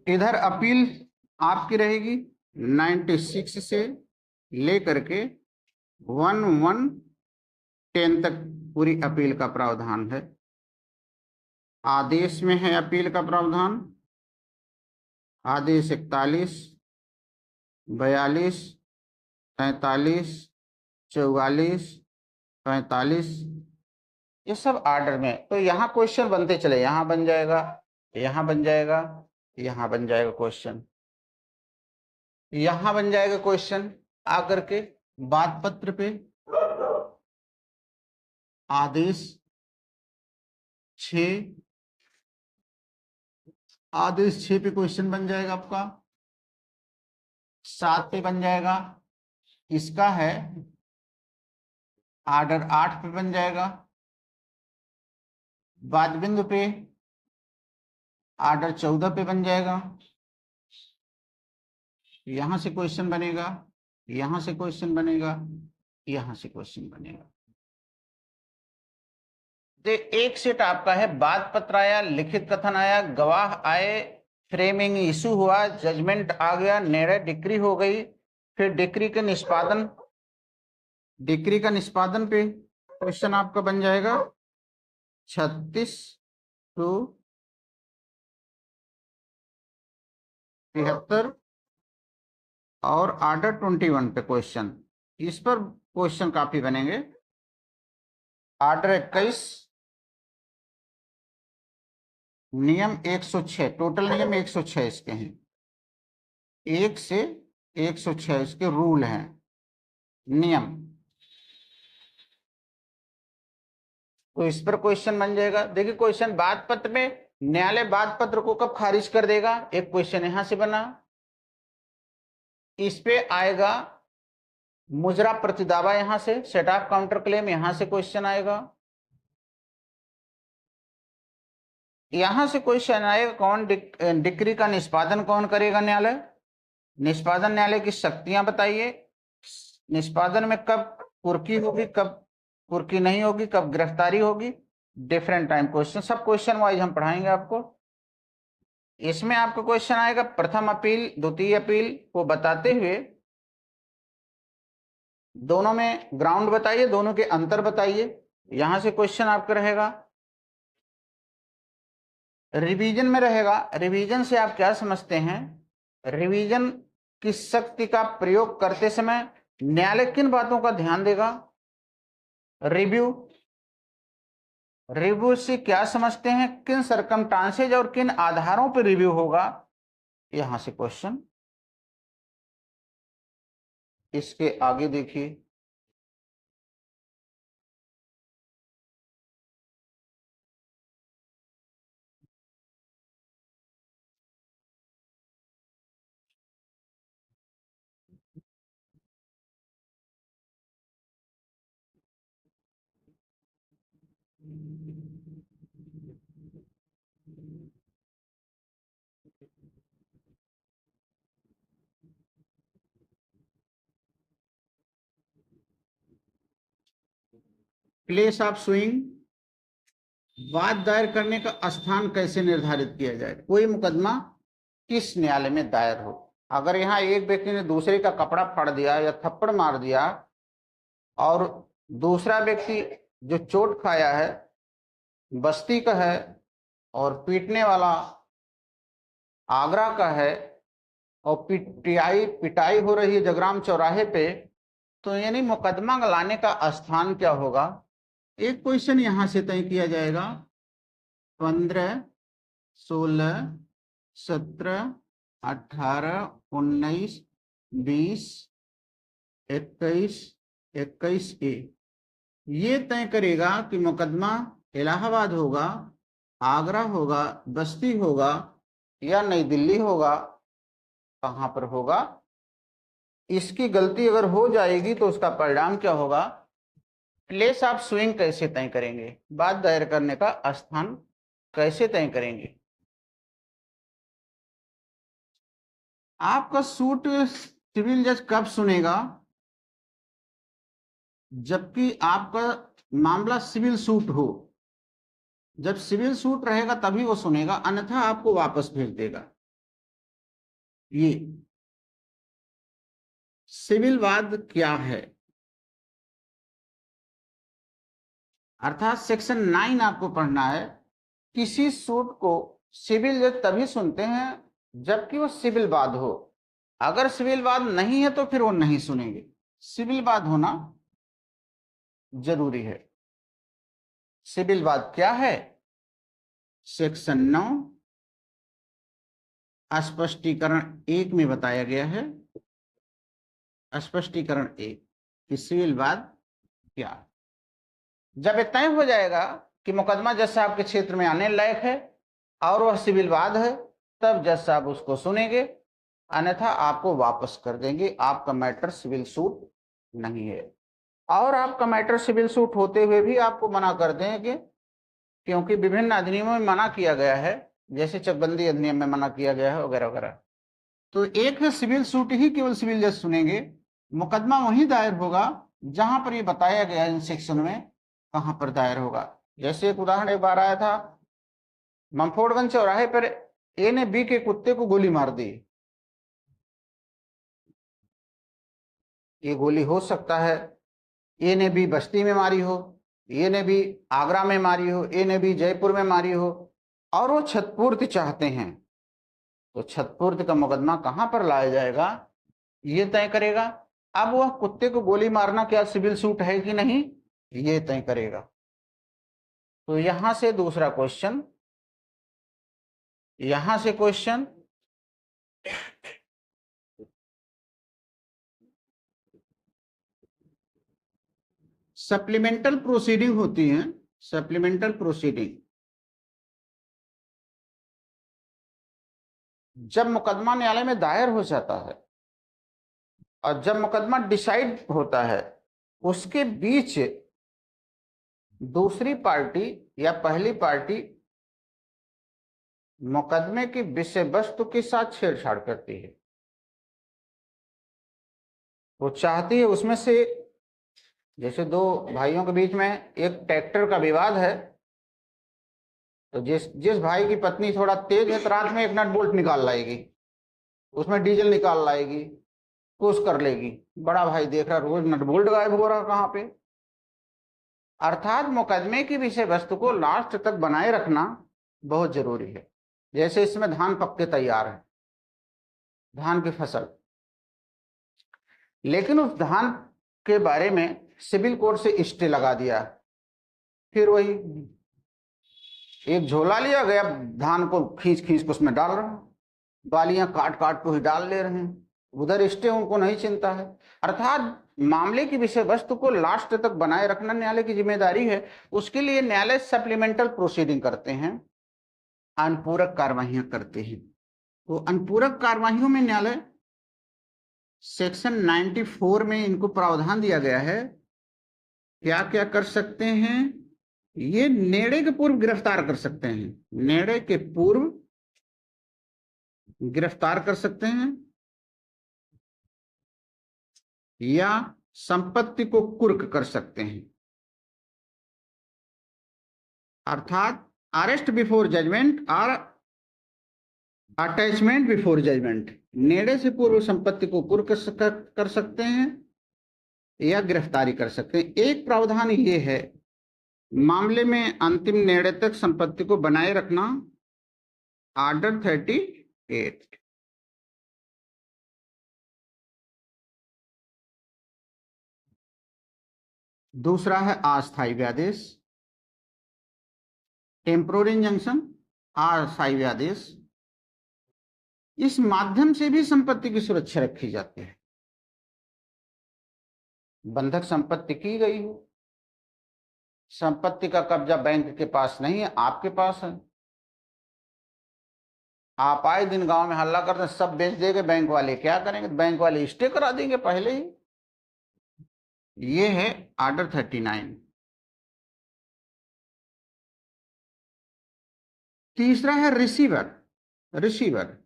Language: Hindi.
इधर अपील आपकी रहेगी 96 से लेकर के 1110 तक पूरी अपील का प्रावधान है। आदेश में है अपील का प्रावधान, आदेश 41, 42, 43, 44, 45, ये सब ऑर्डर में। तो यहाँ क्वेश्चन बनते चले, यहाँ बन जाएगा, यहाँ बन जाएगा, यहाँ बन जाएगा क्वेश्चन, यहाँ बन जाएगा क्वेश्चन आकर के बात पत्र पे आदेश 6, आदेश 6 पे क्वेश्चन बन जाएगा आपका, 7 पे बन जाएगा, इसका है ऑर्डर 8 पे बन जाएगा, बाद बिंदु पे ऑर्डर 14 पे बन जाएगा, यहां से क्वेश्चन बनेगा, यहां से क्वेश्चन बनेगा, यहां से क्वेश्चन बनेगा। तो एक सेट आपका है बात पत्र आया, लिखित कथन आया, गवाह आए, फ्रेमिंग इशू हुआ, जजमेंट आ गया, निर्णय डिक्री हो गई, फिर डिक्री के निष्पादन, डिक्री का निष्पादन पे क्वेश्चन आपका बन जाएगा 36 to 73 और ऑर्डर 21 पे क्वेश्चन, इस पर क्वेश्चन काफी बनेंगे। ऑर्डर 21, नियम 106, टोटल नियम 106 इसके हैं, 1 से 106 इसके रूल हैं, नियम, तो इस पर क्वेश्चन बन जाएगा। देखिए क्वेश्चन बात पत्र में न्यायालय बात पत्र को कब खारिज कर देगा, एक क्वेश्चन यहां से बना, इस पे आएगा मुजरा प्रतिदावा, यहां से सेट ऑफ काउंटर क्लेम, यहां से क्वेश्चन आएगा, यहां से क्वेश्चन आएगा कौन डिक्री का निष्पादन कौन करेगा, न्यायालय, निष्पादन न्यायालय की शक्तियां बताइए, निष्पादन में कब कुर्की होगी, कब कुर्की नहीं होगी, कब गिरफ्तारी होगी, डिफरेंट टाइम क्वेश्चन, सब क्वेश्चन वाइज हम पढ़ाएंगे आपको। इसमें आपका क्वेश्चन आएगा प्रथम अपील द्वितीय अपील को बताते हुए दोनों में ग्राउंड बताइए, दोनों के अंतर बताइए, यहां से क्वेश्चन आपका रहेगा। रिवीजन में रहेगा, रिवीजन से आप क्या समझते हैं, रिवीजन की शक्ति का प्रयोग करते समय न्यायालय किन बातों का ध्यान देगा, रिव्यू, रिव्यू से क्या समझते हैं, किन सरकमस्टांसेज और किन आधारों पर रिव्यू होगा, यहां से क्वेश्चन। इसके आगे देखिए, प्लेस ऑफ सुइंग, वाद दायर करने का स्थान कैसे निर्धारित किया जाए, कोई मुकदमा किस न्यायालय में दायर हो, अगर यहाँ एक व्यक्ति ने दूसरे का कपड़ा फाड़ दिया या थप्पड़ मार दिया और दूसरा व्यक्ति जो चोट खाया है बस्ती का है और पीटने वाला आगरा का है और पिटाई हो रही है जगराम चौराहे पे, तो यानी मुकदमा लाने का स्थान क्या होगा, एक क्वेश्चन यहां से तय किया जाएगा। 15, 16, 17, 18, 19, 20, 21, 21A ये तय करेगा कि मुकदमा इलाहाबाद होगा, आगरा होगा, बस्ती होगा या नई दिल्ली होगा, कहां पर होगा। इसकी गलती अगर हो जाएगी तो उसका परिणाम क्या होगा, प्लेस ऑफ सुइंग कैसे तय करेंगे, वाद दायर करने का स्थान कैसे तय करेंगे। आपका सूट सिविल जज कब सुनेगा? जबकि आपका मामला सिविल सूट हो। जब सिविल सूट रहेगा तभी वो सुनेगा, अन्यथा आपको वापस भेज देगा। ये सिविल वाद क्या है? अर्थात सेक्शन 9 आपको पढ़ना है। किसी सूट को सिविल जज तभी सुनते हैं जबकि वो सिविल वाद हो। अगर सिविल वाद नहीं है तो फिर वो नहीं सुनेंगे। सिविल वाद होना जरूरी है। सिविल वाद क्या है? सेक्शन 9 स्पष्टीकरण 1 में बताया गया है। स्पष्टीकरण 1 कि सिविल वाद क्या? जब तय हो जाएगा कि मुकदमा जज साहब के क्षेत्र में आने लायक है और वह सिविल वाद है, तब जज साहब उसको सुनेंगे, अन्यथा आपको वापस कर देंगे। आपका मैटर सिविल सूट नहीं है। और आपका मैटर सिविल सूट होते हुए भी आपको मना कर देंगे, क्योंकि विभिन्न अधिनियमों में मना किया गया है, जैसे चकबंदी अधिनियम में मना किया गया है वगैरह वगैरह। तो एक है सिविल सूट ही केवल सिविल जज सुनेंगे। मुकदमा वहीं दायर होगा जहां पर ये बताया गया इन सेक्शन में कहां पर दायर होगा। जैसे एक उदाहरण एक बार आया था, ममफोर्डगंज चौराहे पर ए ने बी के कुत्ते को गोली मार दी। ये गोली हो सकता है ए ने बी बस्ती में मारी हो, ए ने बी आगरा में मारी हो, ए ने बी जयपुर में मारी हो, और वो क्षतिपूर्ति चाहते हैं। तो क्षतिपूर्ति का मुकदमा कहां पर लाया जाएगा ये तय करेगा। अब वह कुत्ते को गोली मारना क्या सिविल सूट है कि नहीं, ये तय करेगा। तो यहां से दूसरा क्वेश्चन, यहां से क्वेश्चन, सप्लीमेंटल प्रोसीडिंग होती है। सप्लीमेंटल प्रोसीडिंग जब मुकदमा न्यायालय में दायर हो जाता है और जब मुकदमा डिसाइड होता है, उसके बीच दूसरी पार्टी या पहली पार्टी मुकदमे की विषय वस्तु के साथ छेड़छाड़ करती है। वो चाहती है उसमें से, जैसे दो भाइयों के बीच में एक ट्रैक्टर का विवाद है, तो जिस भाई की पत्नी थोड़ा तेज है तो रात में एक नट बोल्ट निकाल लाएगी, उसमें डीजल निकाल लाएगी, कुछ कर लेगी। बड़ा भाई देख रहा रोज नट बोल्ट गायब हो रहा कहां पे। अर्थात मुकदमे की विषय वस्तु को लास्ट तक बनाए रखना बहुत जरूरी है। जैसे इसमें धान पक के तैयार है, धान की फसल, लेकिन उस धान के बारे में सिविल कोर्ट से स्टे लगा दिया। फिर वही एक झोला लिया गया, धान को खींच खींच को उसमें डाल रहा, बालियां काट काट को ही डाल ले रहे हैं, उधर स्टे उनको नहीं चिंता है। अर्थात मामले की विषय वस्तु को लास्ट तक बनाए रखना न्यायालय की जिम्मेदारी है। उसके लिए न्यायालय सप्लीमेंटल प्रोसीडिंग करते हैं, अनुपूरक कार्यवाहियां करते हैं। तो अनुपूरक कार्यवाहियों में न्यायालय सेक्शन 94 में इनको प्रावधान दिया गया है, क्या क्या कर सकते हैं। ये निर्णय के पूर्व गिरफ्तार कर सकते हैं, निर्णय के पूर्व गिरफ्तार कर सकते हैं, या संपत्ति को कुर्क कर सकते हैं। अर्थात अरेस्ट बिफोर जजमेंट और अटैचमेंट बिफोर जजमेंट, निर्णय से पूर्व संपत्ति को कुर्क कर सकते हैं या गिरफ्तारी कर सकते हैं। एक प्रावधान ये है, मामले में अंतिम निर्णय तक संपत्ति को बनाए रखना, ऑर्डर 38। दूसरा है अस्थायी व्यादेश, टेम्पोररी इंजंक्शन, अस्थायी व्यादेश। इस माध्यम से भी संपत्ति की सुरक्षा रखी जाती है। बंधक संपत्ति की गई हो, संपत्ति का कब्जा बैंक के पास नहीं है, आपके पास है, आप आए दिन गांव में हल्ला करते हैं सब बेच देंगे, बैंक वाले क्या करेंगे, बैंक वाले स्टे करा देंगे पहले ही। ये है ऑर्डर 39। तीसरा है रिसीवर। रिसीवर